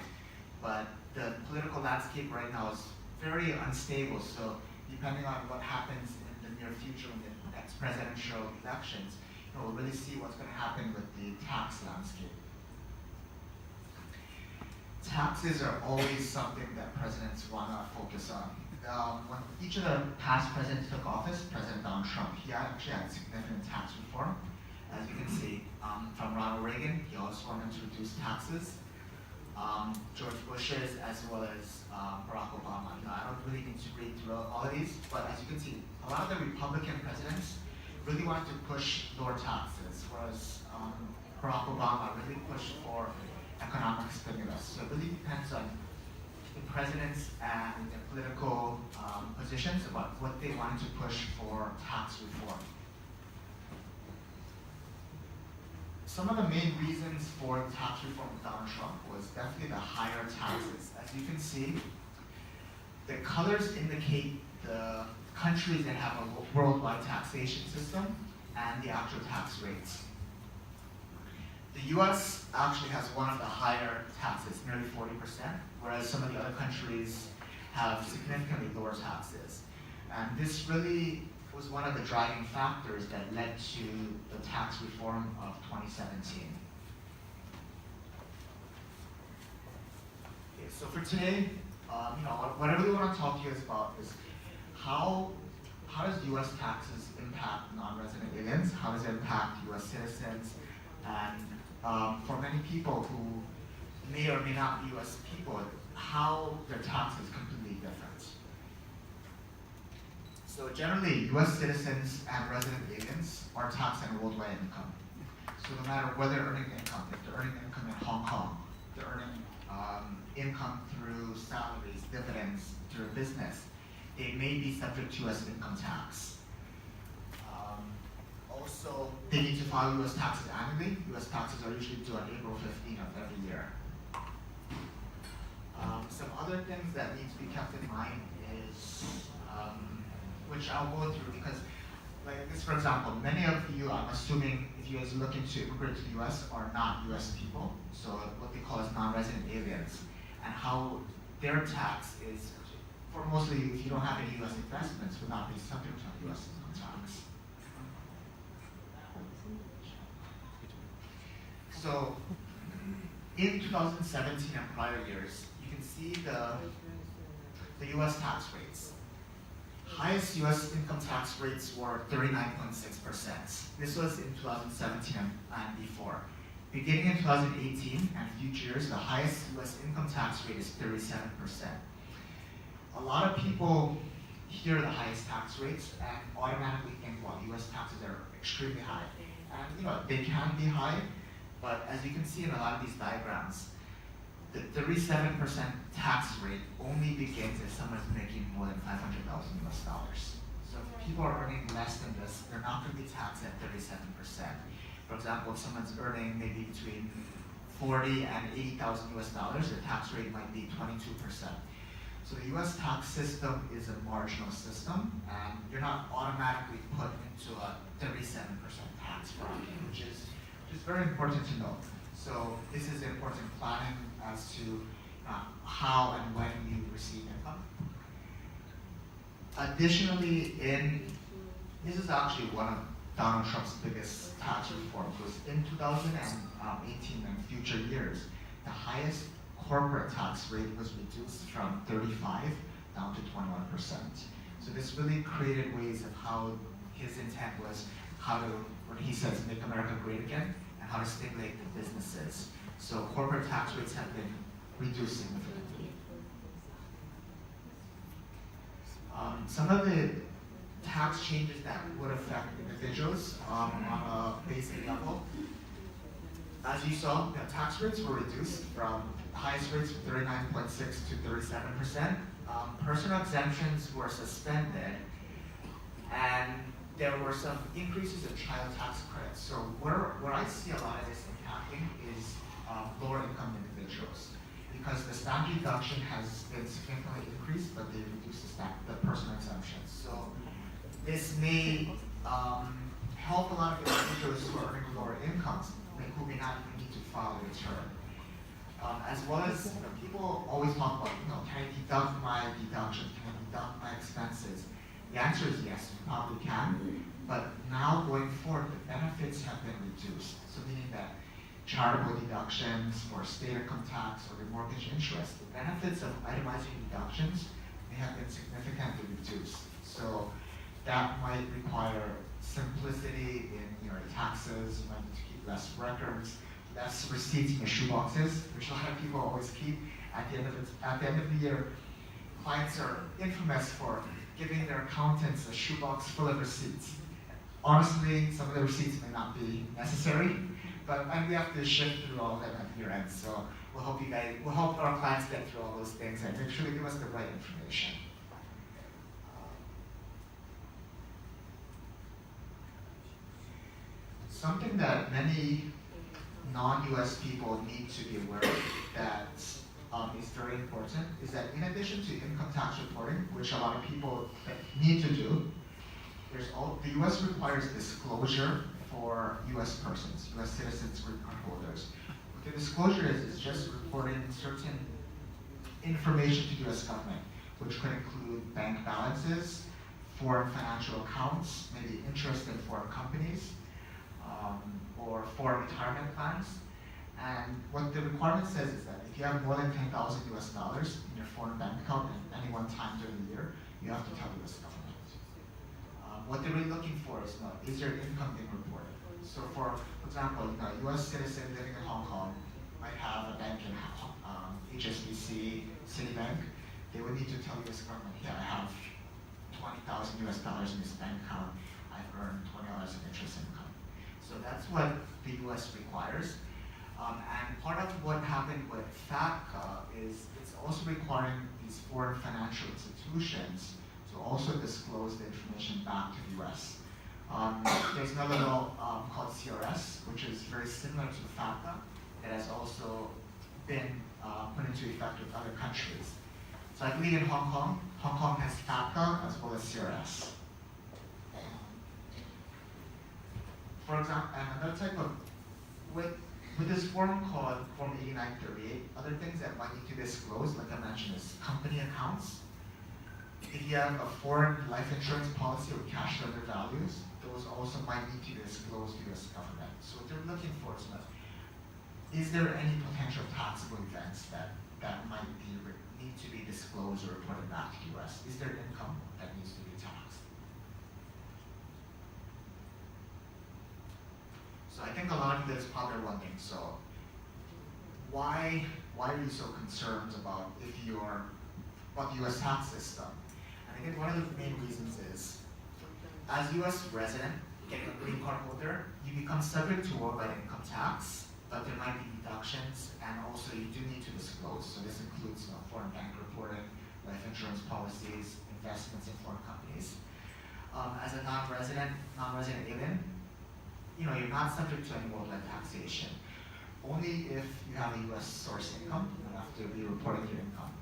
but the political landscape right now is very unstable, so depending on what happens in the near future in the next presidential elections, we'll really see what's going to happen with the tax landscape. Taxes are always something that presidents want to focus on. When each of the past presidents took office, President Donald Trump, he actually had significant tax reform. As you can see, from Ronald Reagan, he also wanted to reduce taxes. George Bush's, as well as Barack Obama. I don't really need to read through all of these, but as you can see, a lot of the Republican presidents really wanted to push lower taxes, whereas Barack Obama really pushed for economic stimulus. So it really depends on the presidents and their political positions about what they wanted to push for tax reform. Some of the main reasons for tax reform with Donald Trump was definitely the higher taxes. As you can see, the colors indicate the countries that have a worldwide taxation system and the actual tax rates. The US actually has one of the higher taxes, nearly 40%, whereas some of the other countries have significantly lower taxes. And this really was one of the driving factors that led to the tax reform of 2017. Okay, so for today, what I really want to talk to you about is how does U.S. taxes impact non-resident aliens? How does it impact U.S. citizens? And for many people who may or may not be U.S. people, how their tax is completely different. So generally, U.S. citizens and resident aliens are taxed on worldwide income. So no matter whether they're earning income, if they're earning income in Hong Kong, they're earning income through salaries, dividends, through a business, they may be subject to U.S. income tax. Also, they need to file U.S. taxes annually. U.S. taxes are usually due on April 15th of every year. Some other things that need to be kept in mind is, which I'll go through because, like this, for example, many of you, I'm assuming, if you guys are looking to immigrate to the U.S., are not U.S. people, so what they call as non-resident aliens, and how their tax is, for mostly, if you don't have any U.S. investments, would not be subject to U.S. income tax. So, in 2017 and prior years, you can see the U.S. tax rates. Highest U.S. income tax rates were 39.6%. This was in 2017 and before. Beginning in 2018 and future years, the highest U.S. income tax rate is 37%. A lot of people hear the highest tax rates and automatically think, well, U.S. taxes are extremely high. And they can be high, but as you can see in a lot of these diagrams, the 37% tax rate only begins if someone's making more than $500,000 US. So if people are earning less than this, they're not going to be taxed at 37%. For example, if someone's earning maybe between $40,000 and $80,000 US, the tax rate might be 22%. So the US tax system is a marginal system, and you're not automatically put into a 37% tax bracket, which is very important to know. So this is important planning as to how and when you receive income. Additionally, this is actually one of Donald Trump's biggest tax reforms, was in 2018 and future years, the highest corporate tax rate was reduced from 35 down to 21%. So this really created ways of how his intent was how to, what he says, make America great again, and how to stimulate the businesses. So corporate tax rates have been reduced significantly. Some of the tax changes that would affect individuals on a basic level. as you saw, tax rates were reduced from the highest rates from 39.6 to 37%. Personal exemptions were suspended, and there were some increases in child tax credits. So where I see a lot of this impacting is lower income individuals, because the stamp deduction has been significantly increased, but they reduced the personal exemptions. So this may help a lot of individuals who are earning lower incomes, who may not even need to file a return. As well as people always talk about, can I deduct my deductions? Can I deduct my expenses? The answer is yes, you probably can. But now going forward, the benefits have been reduced. So meaning that charitable deductions or state income tax or the mortgage interest, the benefits of itemizing deductions may have been significantly reduced. So that might require simplicity in your taxes. You might need to keep less records, less receipts in your shoeboxes, which a lot of people always keep. At the end of the year, clients are infamous for giving their accountants a shoebox full of receipts. Honestly, some of the receipts may not be necessary, and we have to shift through all of them at year end. So we'll hope our clients get through all those things and make sure they give us the right information. Something that many non-US people need to be aware of that is very important is that in addition to income tax reporting, which a lot of people need to do, the US requires disclosure for US persons, US citizens, green card holders. What the disclosure is just reporting certain information to the US government, which could include bank balances, foreign financial accounts, maybe interest in foreign companies, or foreign retirement plans. And what the requirement says is that if you have more than $10,000 US in your foreign bank account at any one time during the year, you have to tell the US government. What they're really looking for is your income being reported. So for example, a US citizen living in Hong Kong might have a bank in HSBC, Citibank. They would need to tell the US government, yeah, I have $20,000 in this bank account. I've earned $20 in interest income. So that's what the US requires. And part of what happened with FATCA is it's also requiring these foreign financial institutions to also disclose the information back to the US. There's another law called CRS, which is very similar to the FATCA, that has also been put into effect with other countries. So I believe in Hong Kong has FATCA as well as CRS. For example, and another type of, with this form called Form 8938, other things that might need to disclose, like I mentioned, is company accounts. If you have a foreign life insurance policy with cash surrender values, those also might need to be disclosed to the US government. So what they're looking for is there any potential taxable events that might need to be disclosed or reported back to the US? Is there income that needs to be taxed? So I think a lot of this is probably wondering, so why are you so concerned about the US tax system? And I think one of the main reasons is, as US resident, getting a green card holder, you become subject to worldwide income tax, but there might be deductions, and also you do need to disclose. So this includes foreign bank reporting, life insurance policies, investments in foreign companies. As a non-resident alien, you're not subject to any worldwide taxation. Only if you have a US source income, you have to be reporting your income.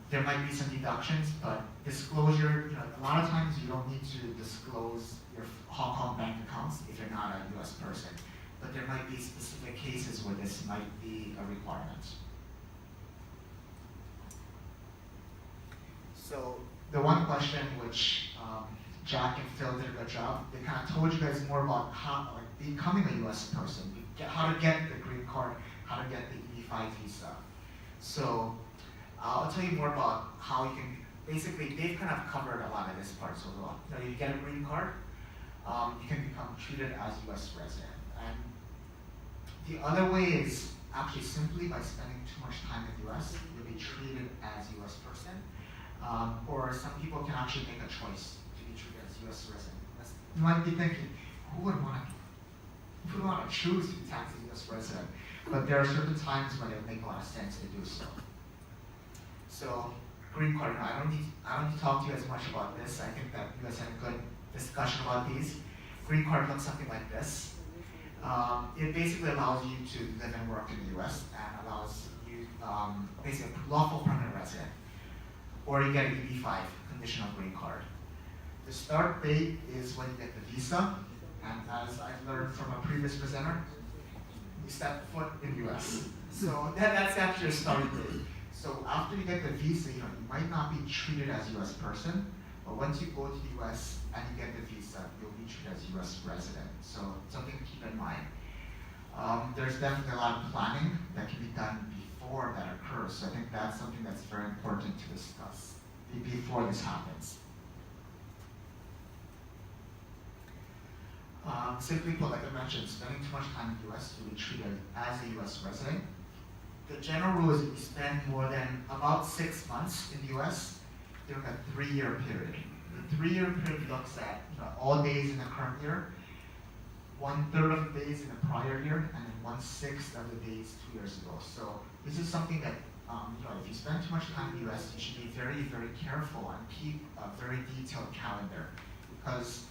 There might be some deductions, but disclosure, a lot of times you don't need to disclose your Hong Kong bank accounts if you're not a US person. But there might be specific cases where this might be a requirement. So the one question which Jack and Phil did a good job, they kind of told you guys more about how, becoming a US person, how to get the green card, how to get the EB-5 visa. So I'll tell you more about how you can, basically they've kind of covered a lot of this part so well. You get a green card, you can become treated as a US resident. And the other way is actually simply by spending too much time in the US, you'll be treated as a US person. Or some people can actually make a choice to be treated as a US resident. You might be thinking, who would want to people don't want to choose to be taxed as a U.S. resident, but there are certain times when it would make a lot of sense to do so. So, green card, I don't need to talk to you as much about this. I think that you guys had a good discussion about these. Green card looks something like this. It basically allows you to live and work in the U.S. and allows you basically a lawful permanent resident. Or you get an EB-5, conditional green card. The start date is when you get the visa, and as I've learned from a previous presenter, you step foot in the U.S. So that's actually your starting date. So after you get the visa, you might not be treated as a U.S. person, but once you go to the U.S. and you get the visa, you'll be treated as a U.S. resident. So something to keep in mind. There's definitely a lot of planning that can be done before that occurs. So I think that's something that's very important to discuss before this happens. Simply put, like I mentioned, spending too much time in the U.S., you'll be treated as a U.S. resident. The general rule is if you spend more than about 6 months in the U.S., during a 3-year period. The 3-year period looks at all days in the current year, 1/3 of the days in the prior year, and then 1/6 of the days 2 years ago. So this is something that if you spend too much time in the U.S., you should be very, very careful and keep a very detailed calendar, because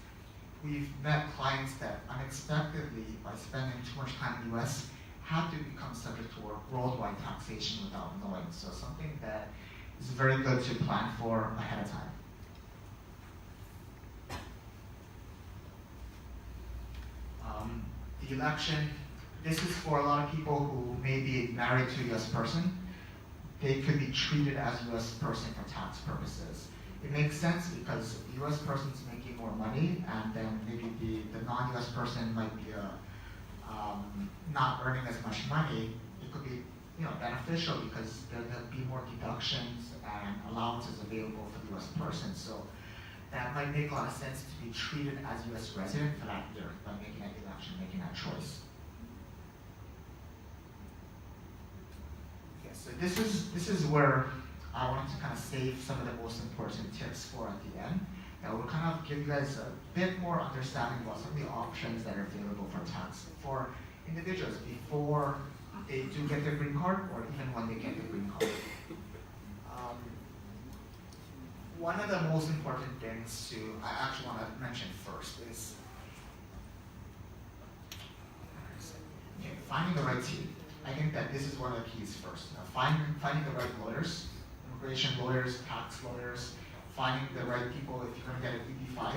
we've met clients that unexpectedly, by spending too much time in the U.S., have to become subject to worldwide taxation without knowing. So something that is very good to plan for ahead of time. The election, this is for a lot of people who may be married to a U.S. person. They could be treated as a U.S. person for tax purposes. It makes sense because the U.S. person is making more money, and then maybe the non-U.S. person might be not earning as much money. It could be beneficial because there'll be more deductions and allowances available for the U.S. person. So that might make a lot of sense to be treated as a U.S. resident for that year by making that election, making that choice. Okay, so this is where I wanted to kind of save some of the most important tips for at the end. That will kind of give you guys a bit more understanding about some of the options that are available for tax for individuals before they do get their green card, or even when they get the green card. One of the most important things I actually want to mention first is finding the right team. I think that this is one of the keys first. Finding the right lawyers, immigration lawyers, tax lawyers, finding the right people if you're going to get an EB-5,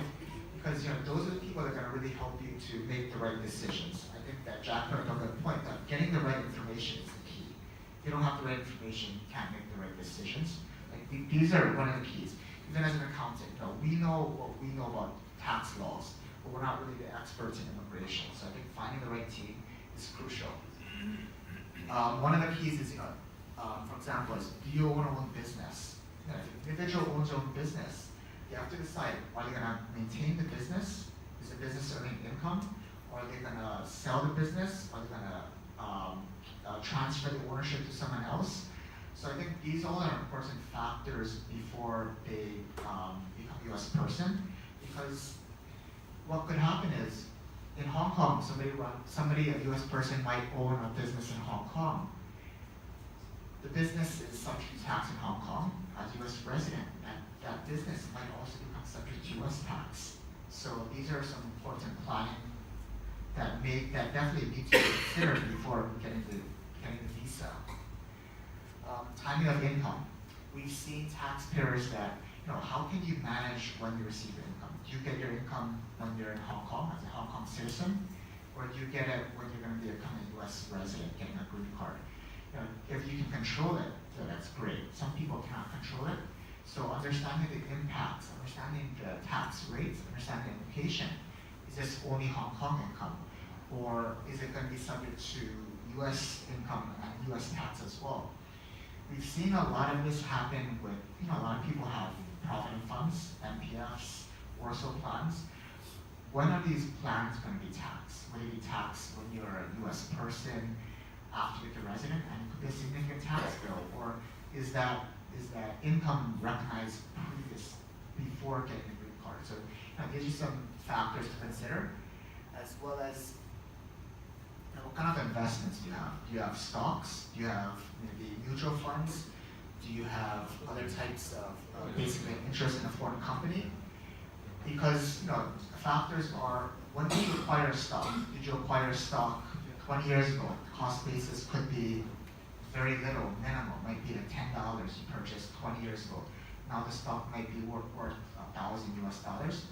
because those are the people that are going to really help you to make the right decisions. I think that Jack brought up a good point that getting the right information is the key. If you don't have the right information, you can't make the right decisions. These are one of the keys. Even as an accountant, we know what we know about tax laws, but we're not really the experts in immigration. So I think finding the right team is crucial. One of the keys is, for example, do you own your own business? If an individual owns their own business, you have to decide, are they going to maintain the business? Is the business earning income? Or are they going to sell the business? Are they going to transfer the ownership to someone else? So I think these all are important factors before they become a U.S. person, because what could happen is, in Hong Kong, a U.S. person might own a business in Hong Kong. The business is subject to tax in Hong Kong as a U.S. resident, and that business might also become subject to U.S. tax. So these are some important planning that definitely need to be considered before getting the visa. Timing of income. We've seen taxpayers that, how can you manage when you receive your income? Do you get your income when you're in Hong Kong as a Hong Kong citizen? Or do you get it when you're going to become a U.S. resident, getting a green card? If you can control it, then that's great. Some people cannot control it. So understanding the impacts, understanding the tax rates, understanding the implication. Is this only Hong Kong income? Or is it going to be subject to U.S. income and U.S. tax as well? We've seen a lot of this happen with, a lot of people have provident funds, MPFs, Warsaw plans. When are these plans going to be taxed? Will they be taxed when you're a U.S. person after you get a resident, and it could be a significant tax bill? Or is that income recognized before getting a green card? So these are some factors to consider, as well as And what kind of investments do you have? Do you have stocks? Do you have maybe mutual funds? Do you have other types of basically interest in a foreign company? Because factors are, when did you acquire stock? Did you acquire stock 20 years ago? The cost basis could be very little, minimum, might be like $10 you purchased 20 years ago. Now the stock might be worth $1,000 US.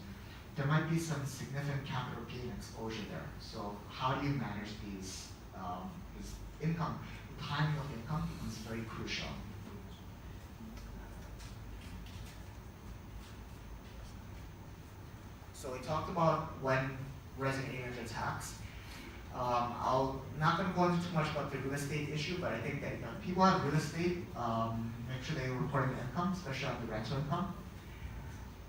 There might be some significant capital gain exposure there. So how do you manage this income? The timing of income becomes very crucial. So we talked about when resident aliens are taxed. I'm not going to go into too much about the real estate issue, but I think that if people have real estate, make sure they report the income, especially on the rental income.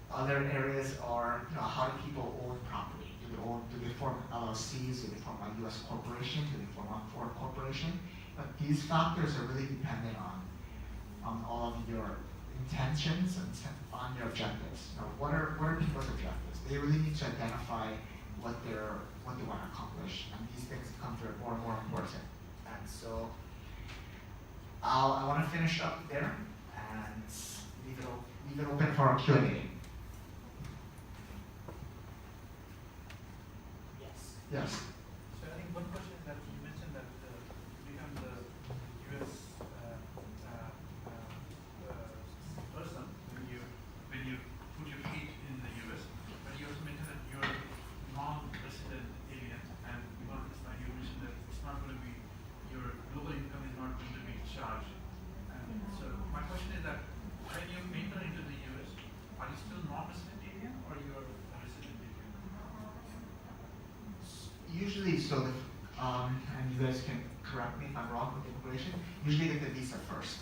Other areas are, how do people own property? Do they form LLCs? Do they form a U.S. corporation? Do they form a foreign corporation? But these factors are really dependent on all of your intentions and on your objectives. What are people's objectives? They really need to identify what they want to accomplish, and these things become more and more important. And so I want to finish up there and leave it open for a Q&A. Yes. So I think one question is that you mentioned that you become the U.S. person when you put your feet in the U.S. But you also mentioned that you're non-resident alien, and you mentioned that it's not going to be, your global income is not going to be charged. And so my question is that when you enter into the U.S., are you still non-resident alien or you're a resident alien? Usually, and you guys can correct me if I'm wrong with immigration, usually they get the visa first.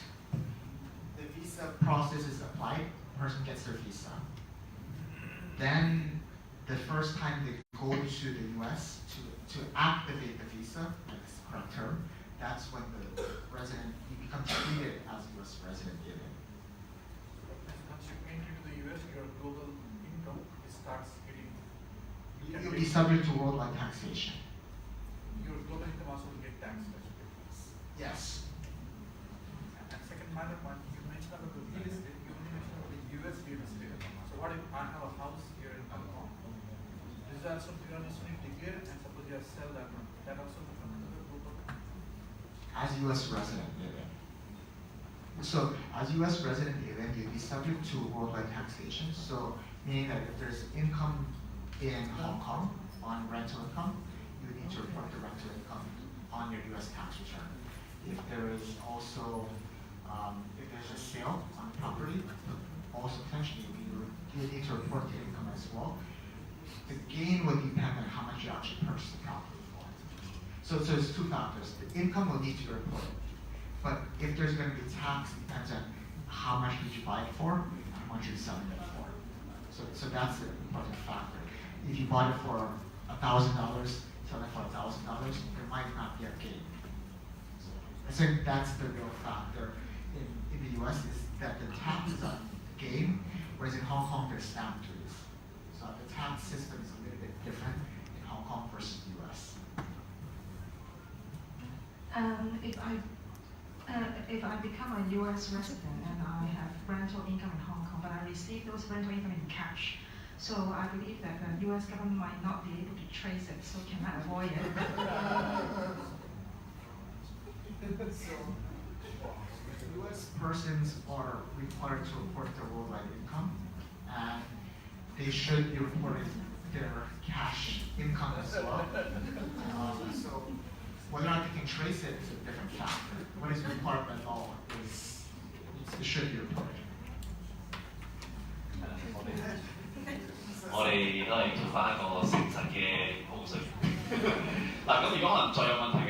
The visa process is applied, the person gets their visa. Then the first time they go to the US to activate the visa, that's the correct term, that's when the resident, you become treated as a US resident alien. Once you enter into the US, your global income starts getting... You'll be subject to worldwide taxation. Your global income also will get taxed. Yes. And second minor point, you mentioned about the real estate, you only mentioned about the US real estate. So what if I have a house here in Hong Kong? This is also purely declared, and suppose you have sell that one. That also becomes another global. As a US resident alien. So as US resident alien, you'll be subject to worldwide taxation. So meaning that if there's income in Hong Kong on rental income, you need to report the rental income on your US tax return. If there is also, if there's a sale on property, also potentially you need to report the income as well. The gain will depend on how much you actually purchase the property for. So there's two factors. The income will need to be reported. But if there's going to be tax, it depends on how much did you buy it for and how much you're selling it for. So that's the important factor. If you bought it for $1,000, sell it for $1,000, there might not be a gain. So I think that's the real factor in the US is that the tax is on gain, whereas in Hong Kong there's stamp duties. So the tax system is a little bit different in Hong Kong versus the US. If I become a US resident and I have rental income in Hong Kong, but I receive those rental income in cash, so I believe that the US government might not be able to trace it, so can I avoid it? US persons are required to report their worldwide income, and they should be reporting their cash income as well. So whether or not they can trace it is a different factor. What is required by law is it should be reported. 我哋都係做翻一個誠實嘅報稅。嗱，咁如果可能再有問題。